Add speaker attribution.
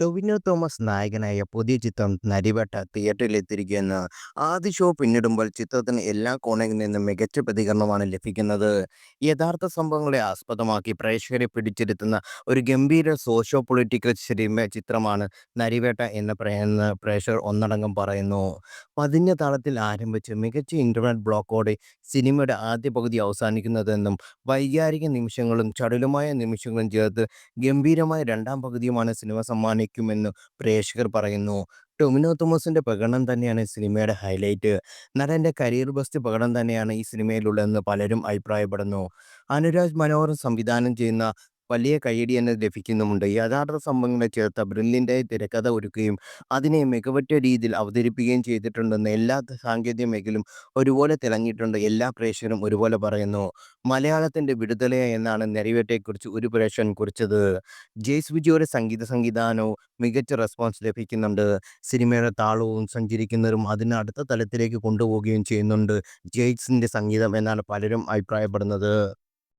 Speaker 1: ടൊവിനോ തോമസ് നായകനായ പുതിയ ചിത്രം നരിവേട്ട തിയേറ്ററിലെത്തിയിരിക്കുകയെന്ന് ആദ്യ ഷോ പിന്നിടുമ്പോൾ ചിത്രത്തിന് എല്ലാ കോണയിൽ നിന്നും മികച്ച പ്രതികരണമാണ് ലഭിക്കുന്നത്. യഥാർത്ഥ സംഭവങ്ങളെ ആസ്പദമാക്കി പ്രേക്ഷകരെ പിടിച്ചിരുത്തുന്ന ഒരു ഗംഭീര സോഷ്യോ പൊളിറ്റിക്കൽ ചിത്രമാണ് നരിവേട്ട എന്ന് പ്രേക്ഷകർ ഒന്നടങ്കം പറയുന്നു. പതിഞ്ഞ താളത്തിൽ ആരംഭിച്ച് മികച്ച ഇന്റർനെറ്റ് ബ്ലോക്കോടെ സിനിമയുടെ ആദ്യ പകുതി അവസാനിക്കുന്നതെന്നും വൈകാരിക നിമിഷങ്ങളും ചടുലമായ നിമിഷങ്ങളും ചേർത്ത് ഗംഭീരമായ രണ്ടാം പകുതിയുമാണ് സിനിമ സമ്മാനിക്കുമെന്ന് പ്രേക്ഷകർ പറയുന്നു. ടൊവിനോ തോമസിന്റെ പ്രകടനം തന്നെയാണ് സിനിമയുടെ ഹൈലൈറ്റ്. നടന്റെ കരിയർ ബെസ്റ്റ് പ്രകടനം തന്നെയാണ് ഈ സിനിമയിലുള്ളതെന്ന് പലരും അഭിപ്രായപ്പെടുന്നു. അനുരാഗ് മനോഹർ സംവിധാനം ചെയ്യുന്ന വലിയ കയ്യടി തന്നെ ലഭിക്കുന്നുമുണ്ട്. യഥാർത്ഥ സംഭവങ്ങളെ ചേർത്ത ബ്രില്യൻ്റായ തിരക്കഥ ഒരുക്കുകയും അതിനെ മികവുറ്റ രീതിയിൽ അവതരിപ്പിക്കുകയും ചെയ്തിട്ടുണ്ടെന്ന് എല്ലാ സാങ്കേതിക മേഖലയും ഒരുപോലെ തിളങ്ങിയിട്ടുണ്ട്. എല്ലാ പ്രേക്ഷകരും ഒരുപോലെ പറയുന്നു. മലയാളത്തിന്റെ വിടുതലയ എന്നാണ് നെറിവേറ്റയെക്കുറിച്ച് ഒരു പ്രേക്ഷകൻ കുറിച്ചത്. ജെയ്സ് വിജയുടെ സംവിധാനവും മികച്ച റെസ്പോൺസ് ലഭിക്കുന്നുണ്ട്. സിനിമയുടെ താളവും സഞ്ചരിക്കുന്നതും അതിനെ അടുത്ത തലത്തിലേക്ക് കൊണ്ടുപോവുകയും ചെയ്യുന്നുണ്ട് ജെയ്സിന്റെ സംഗീതം എന്നാണ് പലരും അഭിപ്രായപ്പെടുന്നത്.